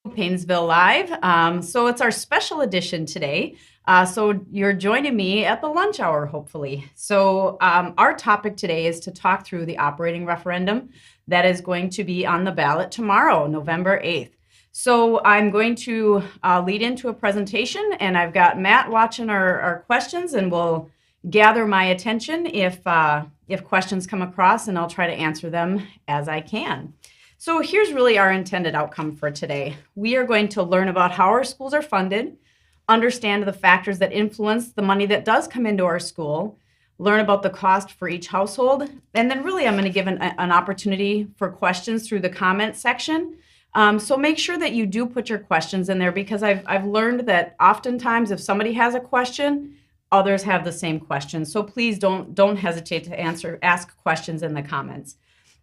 Paynesville Live. So it's our special edition today. So you're joining me at the lunch hour, hopefully. So our topic today is to talk through the operating referendum that is going to be on the ballot tomorrow, November 8th. So I'm going to lead into a presentation, and I've got Matt watching our questions, and we'll gather my attention if questions come across, and I'll try to answer them as I can. So here's really our intended outcome for today. We are going to learn about how our schools are funded, understand the factors that influence the money that does come into our school, learn about the cost for each household, and then really I'm going to give an opportunity for questions through the comment section. So make sure that you do put your questions in there, because I've learned that oftentimes if somebody has a question, others have the same question. So please don't hesitate to ask questions in the comments.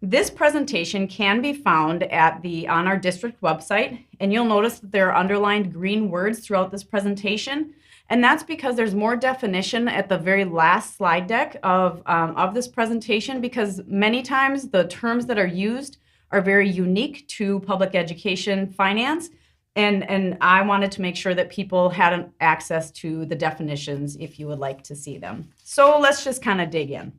This presentation can be found on our district website, and you'll notice that there are underlined green words throughout this presentation, and that's because there's more definition at the very last slide deck of this presentation, because many times the terms that are used are very unique to public education finance, and I wanted to make sure that people had access to the definitions if you would like to see them. So let's just kind of dig in.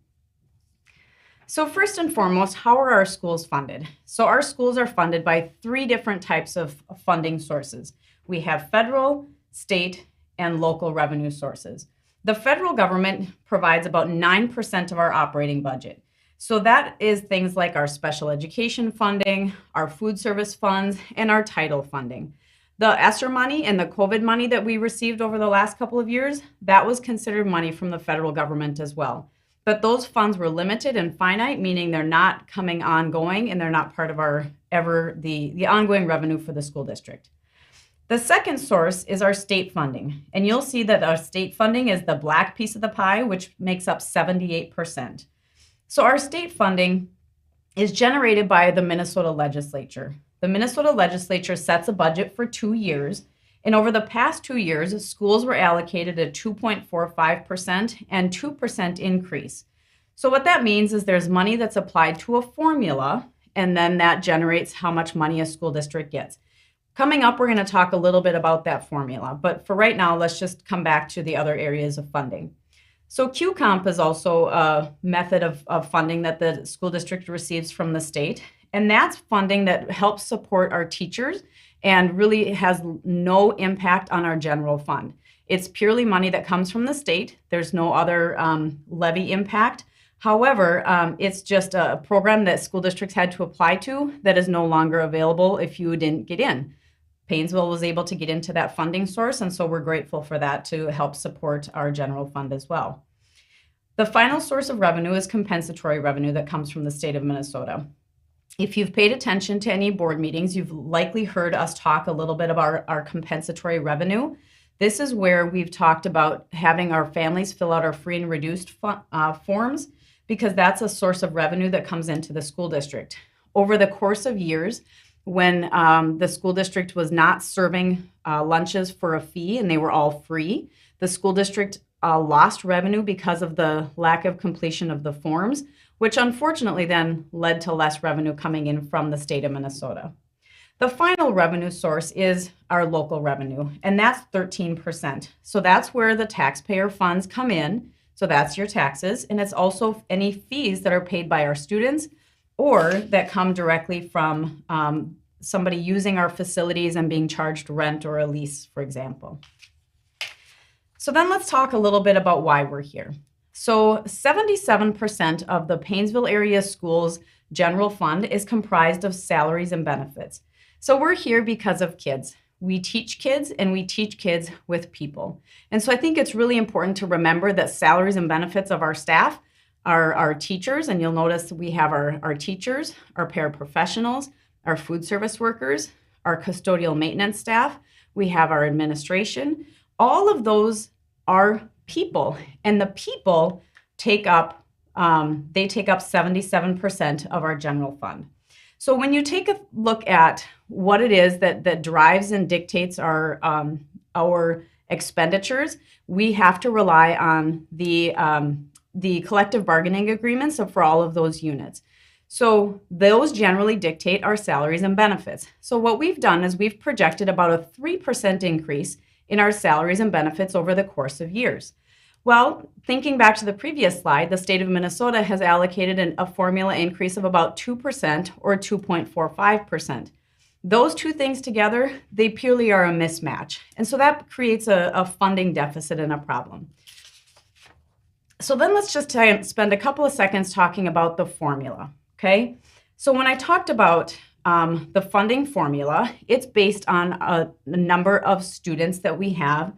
So first and foremost, how are our schools funded? So our schools are funded by three different types of funding sources. We have federal, state, and local revenue sources. The federal government provides about 9% of our operating budget. So that is things like our special education funding, our food service funds, and our title funding. The ESSER money and the COVID money that we received over the last couple of years, that was considered money from the federal government as well. But those funds were limited and finite, meaning they're not coming ongoing and they're not part of the ongoing revenue for the school district. The second source is our state funding. And you'll see that our state funding is the black piece of the pie, which makes up 78%. So our state funding is generated by the Minnesota legislature. The Minnesota legislature sets a budget for 2 years. And over the past 2 years, schools were allocated a 2.45% and 2% increase. So what that means is there's money that's applied to a formula, and then that generates how much money a school district gets. Coming up, we're going to talk a little bit about that formula. But for right now, let's just come back to the other areas of funding. So QComp is also a method of funding that the school district receives from the state. And that's funding that helps support our teachers and really has no impact on our general fund. It's purely money that comes from the state. There's no other levy impact. However, it's just a program that school districts had to apply to that is no longer available if you didn't get in. Paynesville was able to get into that funding source, and so we're grateful for that to help support our general fund as well. The final source of revenue is compensatory revenue that comes from the state of Minnesota. If you've paid attention to any board meetings, you've likely heard us talk a little bit about our compensatory revenue. This is where we've talked about having our families fill out our free and reduced forms, because that's a source of revenue that comes into the school district. Over the course of years, when the school district was not serving lunches for a fee and they were all free, the school district lost revenue because of the lack of completion of the forms, which unfortunately then led to less revenue coming in from the state of Minnesota. The final revenue source is our local revenue, and that's 13%. So that's where the taxpayer funds come in. So that's your taxes, and it's also any fees that are paid by our students or that come directly from somebody using our facilities and being charged rent or a lease, for example. So then let's talk a little bit about why we're here. So 77% of the Paynesville area schools general fund is comprised of salaries and benefits. So we're here because of kids. We teach kids, and we teach kids with people. And so I think it's really important to remember that salaries and benefits of our staff are our teachers, and you'll notice we have our teachers, our paraprofessionals, our food service workers, our custodial maintenance staff, we have our administration. All of those are people, and the people take up 77% of our general fund. So when you take a look at what it is that drives and dictates our expenditures, we have to rely on the collective bargaining agreements for all of those units. So those generally dictate our salaries and benefits. So what we've done is we've projected about a 3% increase in our salaries and benefits over the course of years. Well, thinking back to the previous slide, the state of Minnesota has allocated a formula increase of about 2% or 2.45%. Those two things together, they purely are a mismatch. And so that creates a funding deficit and a problem. So then let's just spend a couple of seconds talking about the formula, okay? So when I talked about the funding formula, it's based on a number of students that we have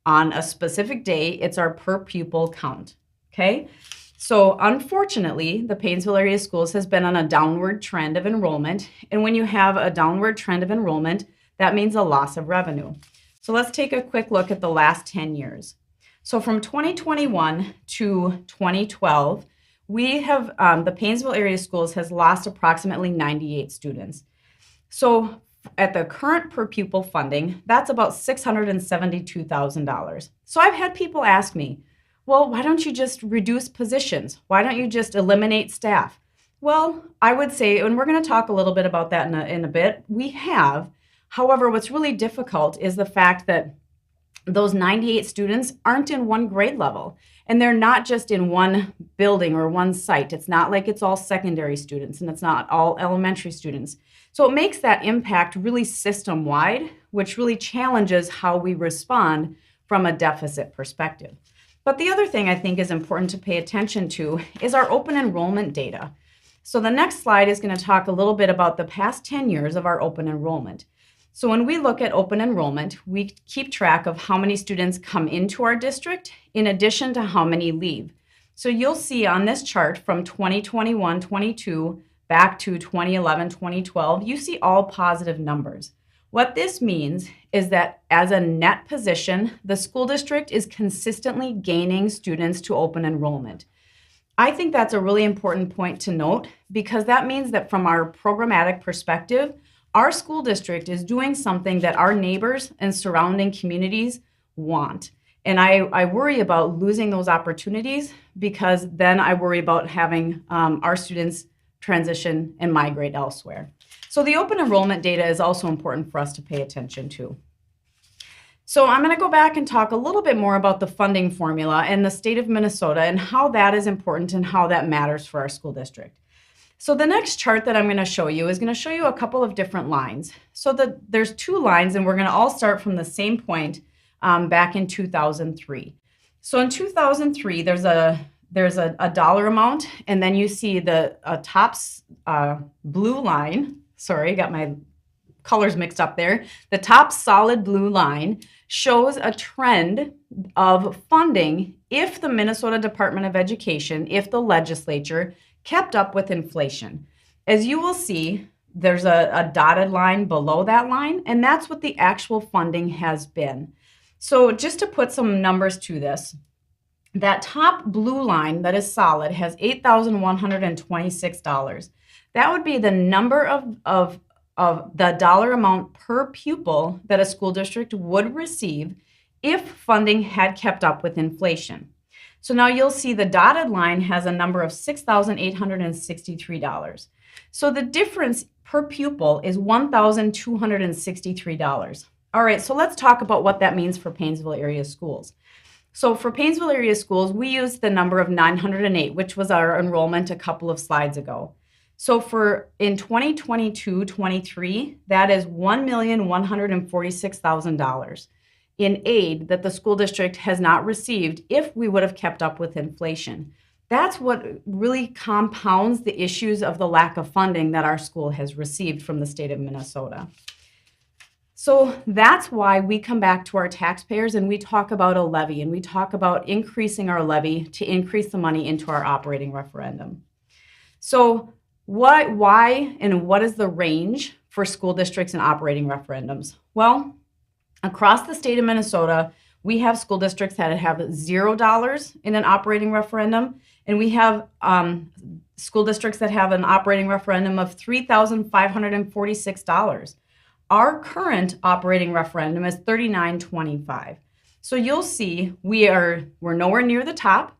on a specific day. It's our per pupil count, okay? So unfortunately, the Paynesville area schools has been on a downward trend of enrollment. And when you have a downward trend of enrollment, that means a loss of revenue. So let's take a quick look at the last 10 years. So from 2021 to 2012, we have, the Paynesville area schools has lost approximately 98 students. So at the current per pupil funding, that's about $672,000. So I've had people ask me, well, why don't you just reduce positions? Why don't you just eliminate staff? Well, I would say, and we're going to talk a little bit about that in a bit, we have. However, what's really difficult is the fact that those 98 students aren't in one grade level, and they're not just in one building or one site. It's not like it's all secondary students, and it's not all elementary students. So it makes that impact really system-wide, which really challenges how we respond from a deficit perspective. But the other thing I think is important to pay attention to is our open enrollment data. So the next slide is going to talk a little bit about the past 10 years of our open enrollment. So when we look at open enrollment, we keep track of how many students come into our district in addition to how many leave. So you'll see on this chart from 2021-22 back to 2011-2012, you see all positive numbers. What this means is that as a net position, the school district is consistently gaining students to open enrollment. I think that's a really important point to note because that means that from our programmatic perspective, our school district is doing something that our neighbors and surrounding communities want. And I worry about losing those opportunities because then I worry about having our students transition and migrate elsewhere. So the open enrollment data is also important for us to pay attention to. So I'm going to go back and talk a little bit more about the funding formula and the state of Minnesota and how that is important and how that matters for our school district. So the next chart that I'm going to show you is going to show you a couple of different lines. So there's two lines, and we're going to all start from the same point back in 2003. So in 2003, there's a dollar amount, and then you see the top blue line. Sorry, got my colors mixed up there. The top solid blue line shows a trend of funding if the Minnesota Department of Education, if the legislature kept up with inflation. As you will see, there's a dotted line below that line, and that's what the actual funding has been. So just to put some numbers to this, that top blue line that is solid has $8,126. That would be the number of the dollar amount per pupil that a school district would receive if funding had kept up with inflation. So now you'll see the dotted line has a number of $6,863. So the difference per pupil is $1,263. All right, so let's talk about what that means for Paynesville area schools. So for Paynesville area schools, we used the number of 908, which was our enrollment a couple of slides ago. So for in 2022-23, that is $1,146,000 in aid that the school district has not received if we would have kept up with inflation. That's what really compounds the issues of the lack of funding that our school has received from the state of Minnesota. So that's why we come back to our taxpayers and we talk about a levy, and we talk about increasing our levy to increase the money into our operating referendum. So why and what is the range for school districts and operating referendums? Well, across the state of Minnesota, we have school districts that have $0 in an operating referendum, and we have school districts that have an operating referendum of $3,546. Our current operating referendum is $39.25. So you'll see we're nowhere near the top,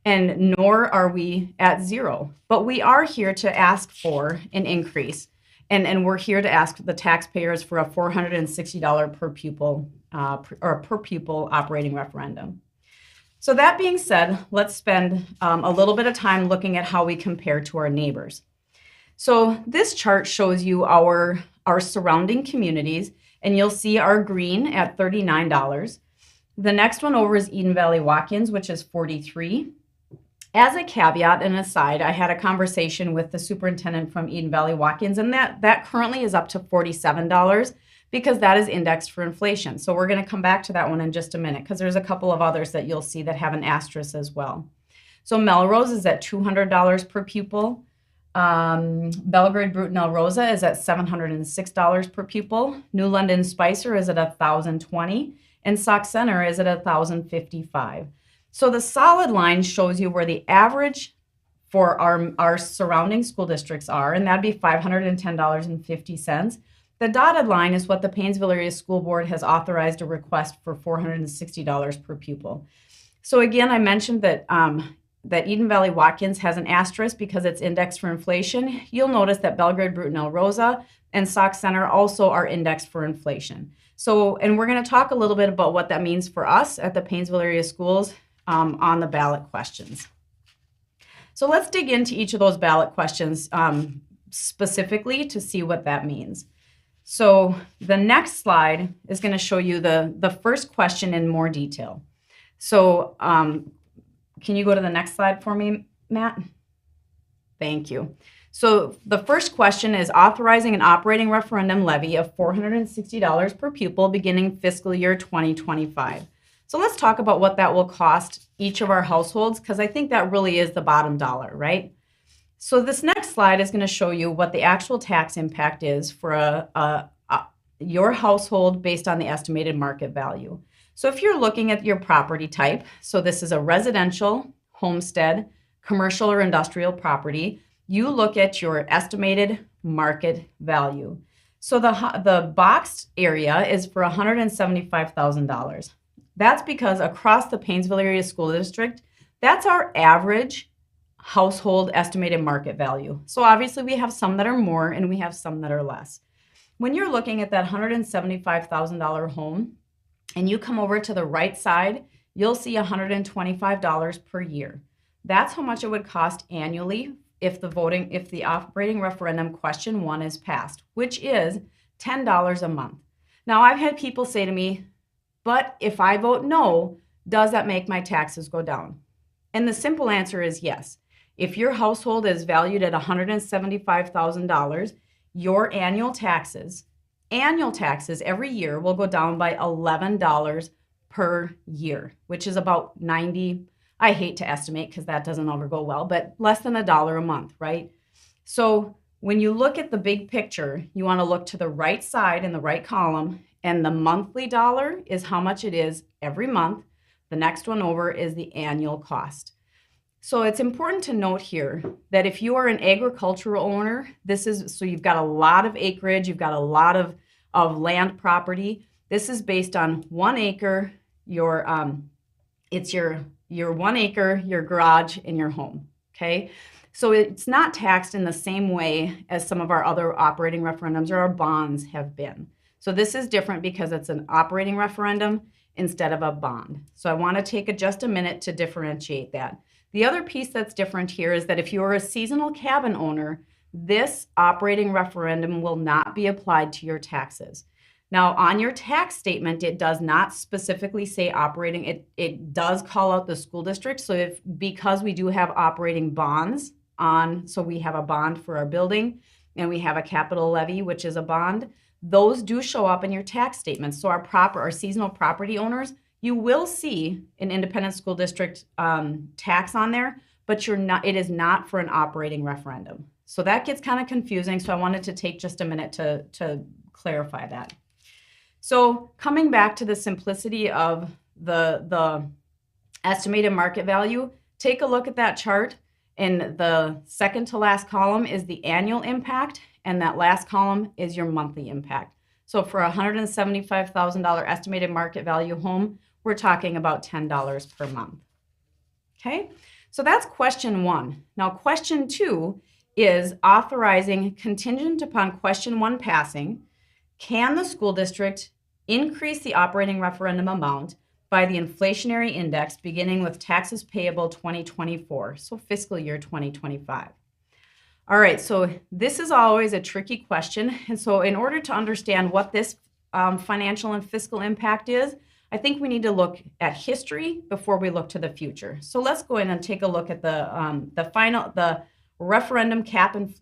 and nor are we at zero. But we are here to ask for an increase. And we're here to ask the taxpayers for a $460 per pupil or per pupil operating referendum. So that being said, let's spend a little bit of time looking at how we compare to our neighbors. So this chart shows you our surrounding communities, and you'll see our green at $39. The next one over is Eden Valley Watkins, which is $43. As a caveat and aside, I had a conversation with the superintendent from Eden Valley Watkins, and that currently is up to $47 because that is indexed for inflation. So we're going to come back to that one in just a minute because there's a couple of others that you'll see that have an asterisk as well. So Melrose is at $200 per pupil. Belgrade Bruton El Rosa is at $706 per pupil. New London Spicer is at $1,020, and Sauk Center is at $1,055. So the solid line shows you where the average for our surrounding school districts are, and that'd be $510.50. The dotted line is what the Paynesville Area School Board has authorized a request for $460 per pupil. So again, I mentioned that that Eden Valley Watkins has an asterisk because it's indexed for inflation. You'll notice that Belgrade Bruton El Rosa and Sauk Center also are indexed for inflation. So, and we're going to talk a little bit about what that means for us at the Paynesville Area Schools on the ballot questions. So let's dig into each of those ballot questions specifically to see what that means. So the next slide is going to show you the first question in more detail. So can you go to the next slide for me, Matt? Thank you. So the first question is authorizing an operating referendum levy of $460 per pupil beginning fiscal year 2025. So let's talk about what that will cost each of our households, because I think that really is the bottom dollar, right? So this next slide is going to show you what the actual tax impact is for your household based on the estimated market value. So if you're looking at your property type, so this is a residential, homestead, commercial or industrial property, you look at your estimated market value. So the boxed area is for $175,000. That's because across the Paynesville Area School District, that's our average household estimated market value. So obviously we have some that are more and we have some that are less. When you're looking at that $175,000 home and you come over to the right side, you'll see $125 per year. That's how much it would cost annually if the operating referendum question 1 is passed, which is $10 a month. Now I've had people say to me, but if I vote no, does that make my taxes go down? And the simple answer is yes. If your household is valued at $175,000, your annual taxes every year will go down by $11 per year, which is about 90, I hate to estimate because that doesn't ever go well, but less than $1 a month, right? So when you look at the big picture, you want to look to the right side in the right column, and the monthly dollar is how much it is every month. The next one over is the annual cost. So it's important to note here that if you are an agricultural owner, so you've got a lot of acreage, you've got a lot of land property. This is based on 1 acre, it's your 1 acre, your garage, and your home, okay? So it's not taxed in the same way as some of our other operating referendums or our bonds have been. So this is different because it's an operating referendum instead of a bond. So I want to take just a minute to differentiate that. The other piece that's different here is that if you're a seasonal cabin owner, this operating referendum will not be applied to your taxes. Now, on your tax statement, it does not specifically say operating. It does call out the school district. So because we do have operating bonds so we have a bond for our building and we have a capital levy, which is a bond, those do show up in your tax statements. So our seasonal property owners, you will see an independent school district tax on there, but it is not for an operating referendum. So that gets kind of confusing. So I wanted to take just a minute to clarify that. So coming back to the simplicity of the estimated market value, take a look at that chart. And the second to last column is the annual impact, and that last column is your monthly impact. So for a $175,000 estimated market value home, we're talking about $10 per month. Okay, So that's question 1. Now, question 2 is authorizing, contingent upon question 1 passing, can the school district increase the operating referendum amount by the inflationary index beginning with taxes payable 2024, so fiscal year 2025? All right, so this is always a tricky question. And so in order to understand what this financial and fiscal impact is, I think we need to look at history before we look to the future. So let's go in and take a look at the referendum cap and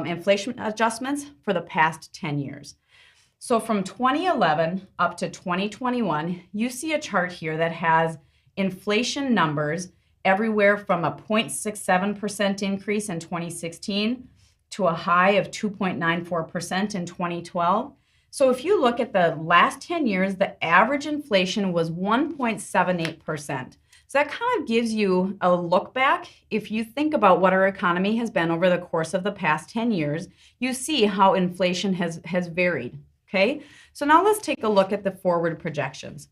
inflation adjustments for the past 10 years. So from 2011 up to 2021, you see a chart here that has inflation numbers everywhere from a 0.67% increase in 2016 to a high of 2.94% in 2012. So if you look at the last 10 years, the average inflation was 1.78%. So that kind of gives you a look back. If you think about what our economy has been over the course of the past 10 years, you see how inflation has varied, okay? So now let's take a look at the forward projections.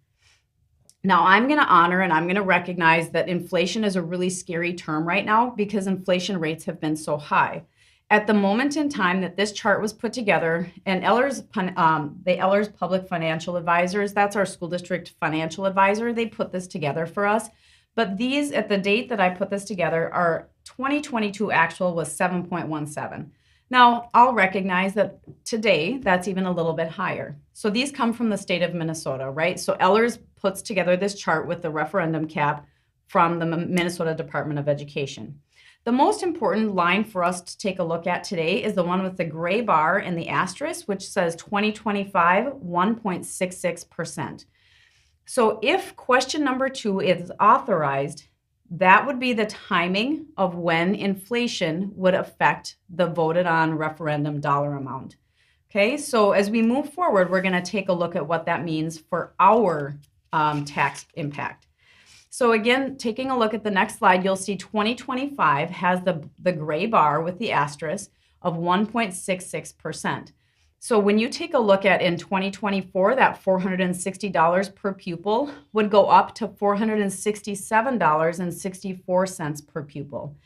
Now, I'm going to honor and I'm going to recognize that inflation is a really scary term right now because inflation rates have been so high. At the moment in time that this chart was put together, and the Ehlers Public Financial Advisors, that's our school district financial advisor, they put this together for us. But these, at the date that I put this together, our 2022 actual was 7.17. Now, I'll recognize that today that's even a little bit higher. So these come from the state of Minnesota, right? So Ehlers puts together this chart with the referendum cap from the Minnesota Department of Education. The most important line for us to take a look at today is the one with the gray bar and the asterisk, which says 2025, 1.66%. So if question number 2 is authorized, that would be the timing of when inflation would affect the voted on referendum dollar amount. Okay, so as we move forward, we're going to take a look at what that means for our tax impact. So again, taking a look at the next slide, you'll see 2025 has the gray bar with the asterisk of 1.66%. So when you take a look at in 2024, that $460 per pupil would go up to $467.64 per pupil.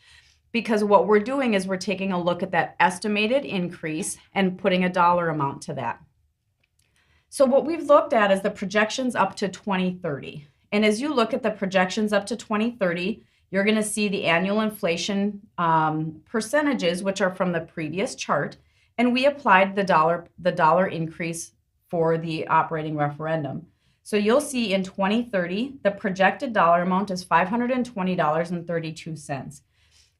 Because what we're doing is we're taking a look at that estimated increase and putting a dollar amount to that. So what we've looked at is the projections up to 2030. And as you look at the projections up to 2030, you're going to see the annual inflation percentages, which are from the previous chart. And we applied the dollar increase for the operating referendum. So you'll see in 2030, the projected dollar amount is $520.32.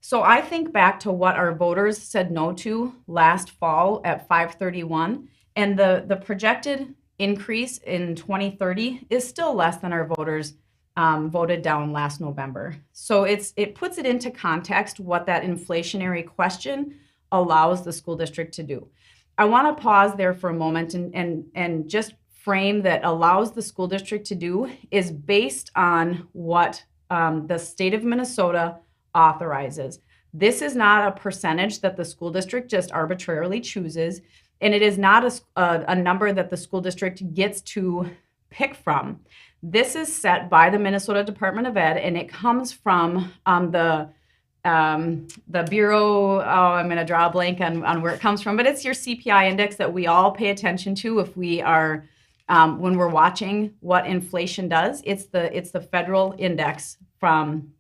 So I think back to what our voters said no to last fall at 531, and the projected increase in 2030 is still less than our voters voted down last November. So it puts it into context what that inflationary question allows the school district to do. I want to pause there for a moment and just frame that allows the school district to do is based on what the state of Minnesota authorizes. This is not a percentage that the school district just arbitrarily chooses, and it is not a number that the school district gets to pick from. This is set by the Minnesota Department of Ed, and it comes from the Bureau, I'm going to draw a blank on where it comes from, but it's your CPI index that we all pay attention to if we are, when we're watching what inflation does. It's the federal index from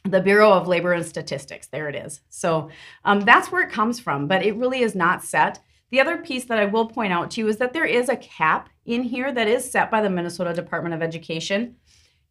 the Bureau of Labor and Statistics. There it is. So that's where it comes from, but it really is not set. The other piece that I will point out to you is that there is a cap in here that is set by the Minnesota Department of Education.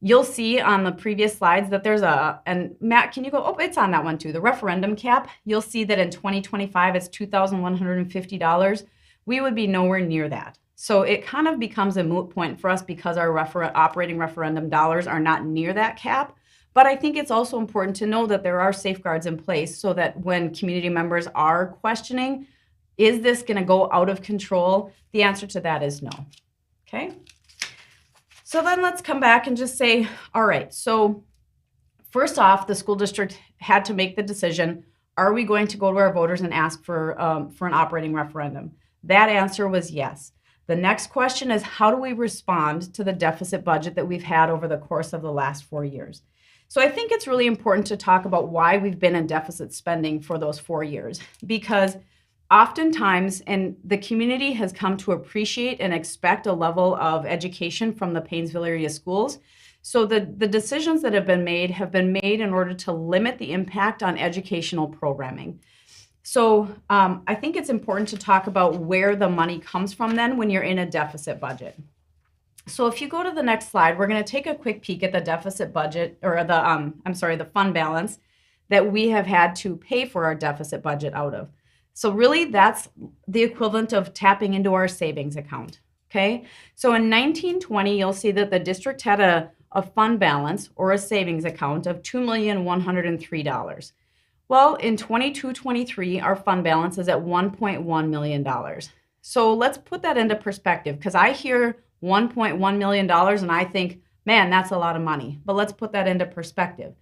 You'll see on the previous slides that there's and Matt, can you go, oh, it's on that one too, the referendum cap. You'll see that in 2025, it's $2,150. We would be nowhere near that. So it kind of becomes a moot point for us because our operating referendum dollars are not near that cap. But I think it's also important to know that there are safeguards in place so that when community members are questioning, is this going to go out of control? The answer to that is no. Okay. So then let's come back and just say, all right, so first off, the school district had to make the decision, are we going to go to our voters and ask for an operating referendum? That answer was yes. The next question is, how do we respond to the deficit budget that we've had over the course of the last 4 years? So I think it's really important to talk about why we've been in deficit spending for those 4 years, because oftentimes, and the community has come to appreciate and expect a level of education from the Paynesville area schools. So the decisions that have been made in order to limit the impact on educational programming. So I think it's important to talk about where the money comes from then when you're in a deficit budget. So if you go to the next slide, we're going to take a quick peek at the deficit budget, or the fund balance that we have had to pay for our deficit budget out of. So really that's the equivalent of tapping into our savings account, okay? So in 1920, you'll see that the district had a fund balance or a savings account of $2,103,000. Well, in 22-23, our fund balance is at $1.1 million. So let's put that into perspective, because I hear $1.1 million and I think, man, that's a lot of money. But let's put that into perspective.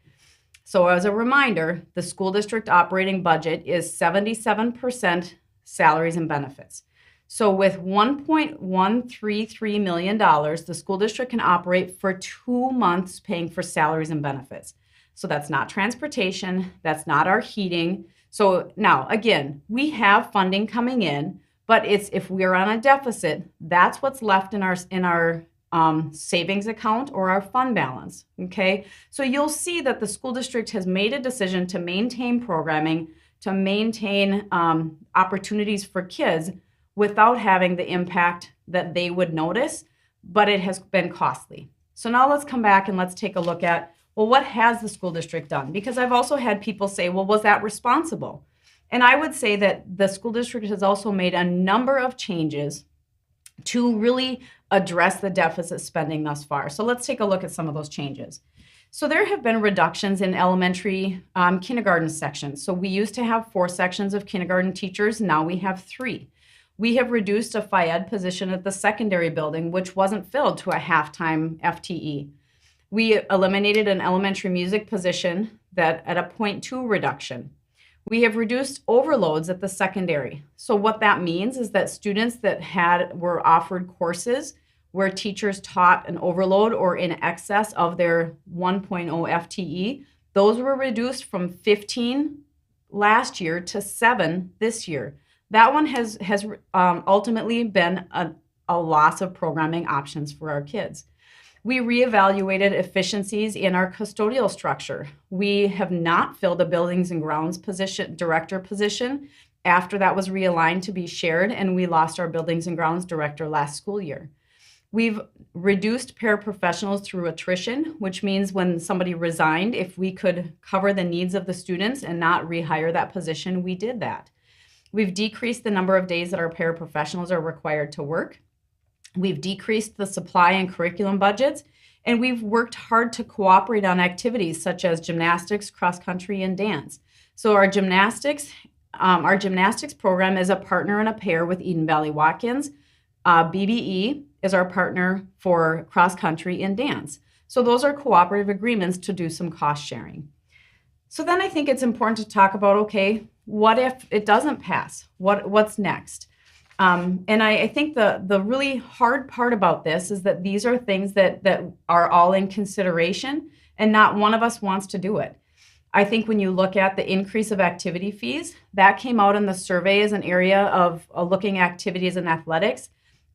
So as a reminder, the school district operating budget is 77% salaries and benefits. So with $1.133 million, the school district can operate for 2 months paying for salaries and benefits. So that's not transportation, that's not our heating. So now, again, we have funding coming in, but it's if we're on a deficit, that's what's left in our savings account or our fund balance, okay? So you'll see that the school district has made a decision to maintain programming, to maintain opportunities for kids without having the impact that they would notice, but it has been costly. So now let's come back and let's take a look at, well, what has the school district done? Because I've also had people say, well, was that responsible? And I would say that the school district has also made a number of changes to really address the deficit spending thus far. So let's take a look at some of those changes. So there have been reductions in elementary kindergarten sections. So we used to have 4 sections of kindergarten teachers. Now we have 3. We have reduced a Phy-Ed position at the secondary building, which wasn't filled, to a half-time FTE. We eliminated an elementary music position that at a 0.2 reduction. We have reduced overloads at the secondary. So what that means is that students that were offered courses where teachers taught an overload or in excess of their 1.0 FTE, those were reduced from 15 last year to 7 this year. That one has ultimately been a loss of programming options for our kids. We reevaluated efficiencies in our custodial structure. We have not filled a buildings and grounds director position after that was realigned to be shared, and we lost our buildings and grounds director last school year. We've reduced paraprofessionals through attrition, which means when somebody resigned, if we could cover the needs of the students and not rehire that position, we did that. We've decreased the number of days that our paraprofessionals are required to work. We've decreased the supply and curriculum budgets, and we've worked hard to cooperate on activities such as gymnastics, cross-country, and dance. So our gymnastics program is a partner and a pair with Eden Valley Watkins. BBE is our partner for cross-country and dance. So those are cooperative agreements to do some cost sharing. So then I think it's important to talk about, okay, what if it doesn't pass? What's next? And I think the really hard part about this is that these are things that are all in consideration, and not one of us wants to do it. I think when you look at the increase of activity fees, that came out in the survey as an area of looking at activities and athletics.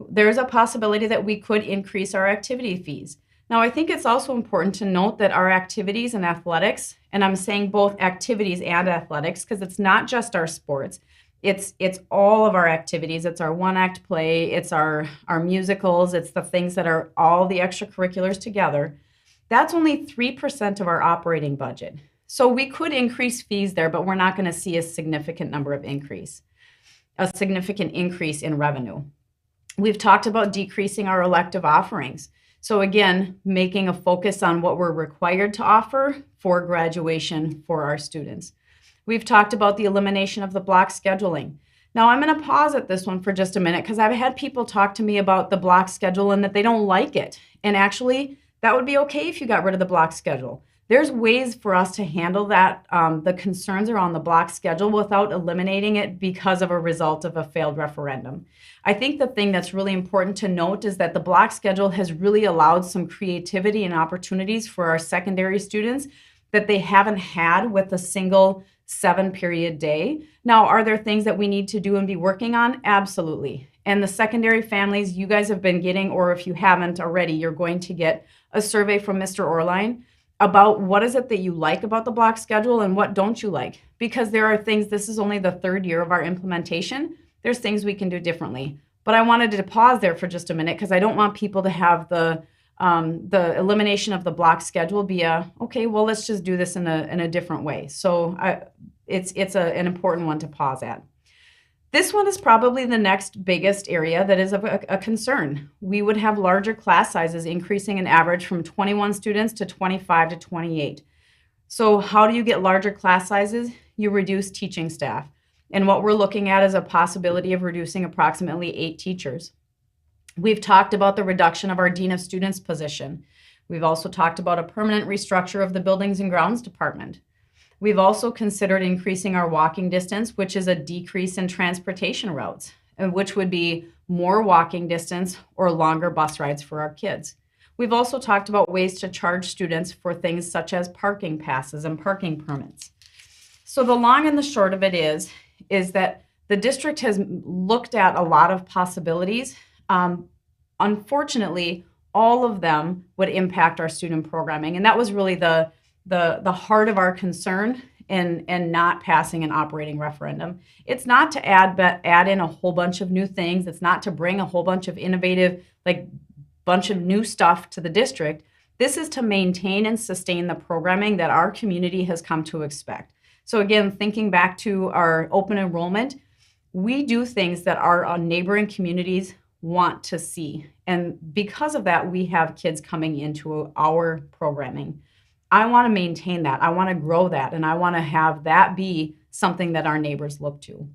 There's a possibility that we could increase our activity fees. Now, I think it's also important to note that our activities and athletics, and I'm saying both activities and athletics because it's not just our sports, it's all of our activities. It's our one-act play, it's our musicals, it's the things that are all the extracurriculars together. That's only 3% of our operating budget. So we could increase fees there, but we're not going to see a significant increase in revenue. We've talked about decreasing our elective offerings. So again, making a focus on what we're required to offer for graduation for our students. We've talked about the elimination of the block scheduling. Now I'm going to pause at this one for just a minute because I've had people talk to me about the block schedule and that they don't like it. And actually, that would be okay if you got rid of the block schedule. There's ways for us to handle that, the concerns around the block schedule without eliminating it because of a result of a failed referendum. I think the thing that's really important to note is that the block schedule has really allowed some creativity and opportunities for our secondary students that they haven't had with a single 7-period day. Now, are there things that we need to do and be working on? Absolutely. And the secondary families, you guys have been getting, or if you haven't already, you're going to get a survey from Mr. Orline about what is it that you like about the block schedule and what don't you like. Because there are things, this is only the 3rd year of our implementation, there's things we can do differently. But I wanted to pause there for just a minute because I don't want people to have the elimination of the block schedule be okay, well, let's just do this in a different way. So it's an important one to pause at. This one is probably the next biggest area that is of a concern. We would have larger class sizes, increasing an average from 21 students to 25 to 28. So how do you get larger class sizes? You reduce teaching staff. And what we're looking at is a possibility of reducing approximately 8 teachers. We've talked about the reduction of our Dean of Students position. We've also talked about a permanent restructure of the Buildings and Grounds Department. We've also considered increasing our walking distance, which is a decrease in transportation routes, and which would be more walking distance or longer bus rides for our kids. We've also talked about ways to charge students for things such as parking passes and parking permits. So the long and the short of it is that the district has looked at a lot of possibilities. Unfortunately, all of them would impact our student programming, and that was really the heart of our concern in not passing an operating referendum. It's not to add in a whole bunch of new things. It's not to bring a whole bunch of innovative, bunch of new stuff to the district. This is to maintain and sustain the programming that our community has come to expect. So again, thinking back to our open enrollment, we do things that our neighboring communities want to see. And because of that, we have kids coming into our programming. I want to maintain that. I want to grow that. And I want to have that be something that our neighbors look to.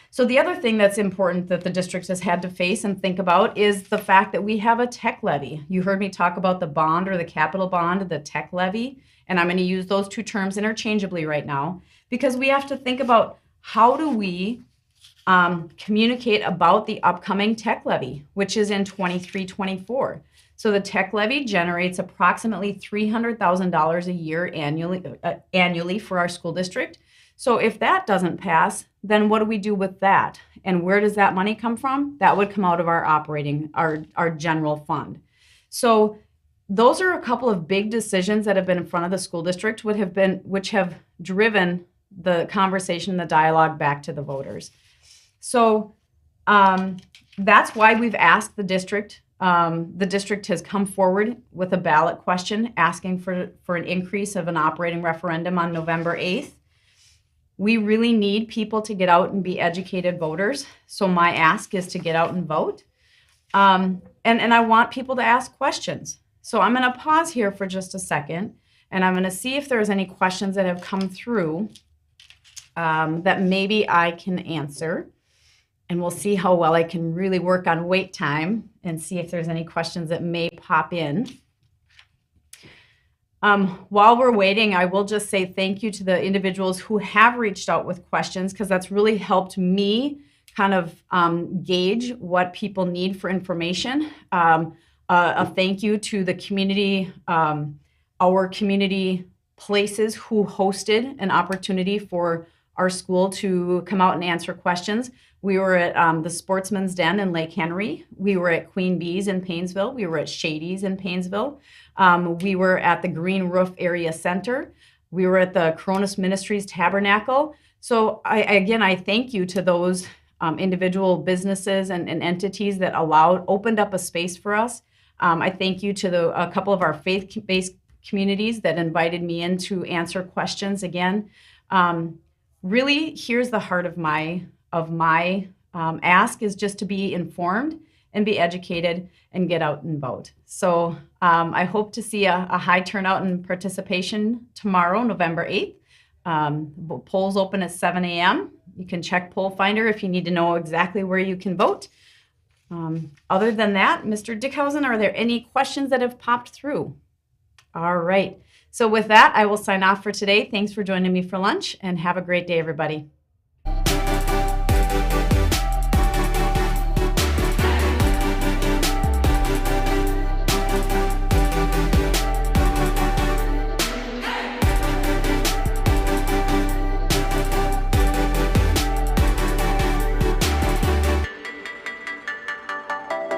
So the other thing that's important that the district has had to face and think about is the fact that we have a tech levy. You heard me talk about the bond or the capital bond, the tech levy. And I'm going to use those two terms interchangeably right now because we have to think about how do we communicate about the upcoming tech levy, which is in 23-24. So the tech levy generates approximately $300,000 a year annually for our school district. So if that doesn't pass, then what do we do with that? And where does that money come from? That would come out of our operating, our general fund. So those are a couple of big decisions that have been in front of the school district, which have driven the conversation, the dialogue back to the voters. So that's why we've asked the district. The district has come forward with a ballot question asking for an increase of an operating referendum on November 8th. We really need people to get out and be educated voters. So my ask is to get out and vote. And I want people to ask questions. So I'm going to pause here for just a second, and I'm going to see if there's any questions that have come through that maybe I can answer. And we'll see how well I can really work on wait time and see if there's any questions that may pop in. While we're waiting, I will just say thank you to the individuals who have reached out with questions, because that's really helped me kind of gauge what people need for information. A thank you to the community, our community places who hosted an opportunity for our school to come out and answer questions. We were at the Sportsman's Den in Lake Henry. We were at Queen Bee's in Paynesville. We were at Shady's in Paynesville. We were at the Green Roof Area Center. We were at the Coronis Ministries Tabernacle. So I thank you to those individual businesses and entities that opened up a space for us. I thank you to a couple of our faith-based communities that invited me in to answer questions again. Really, here's the heart of my ask is just to be informed and be educated and get out and vote. So I hope to see a high turnout and participation tomorrow, November 8th. Polls open at 7 a.m. You can check Poll Finder if you need to know exactly where you can vote. Other than that, Mr. Dickhausen, are there any questions that have popped through? All right. So with that, I will sign off for today. Thanks for joining me for lunch, and have a great day, everybody.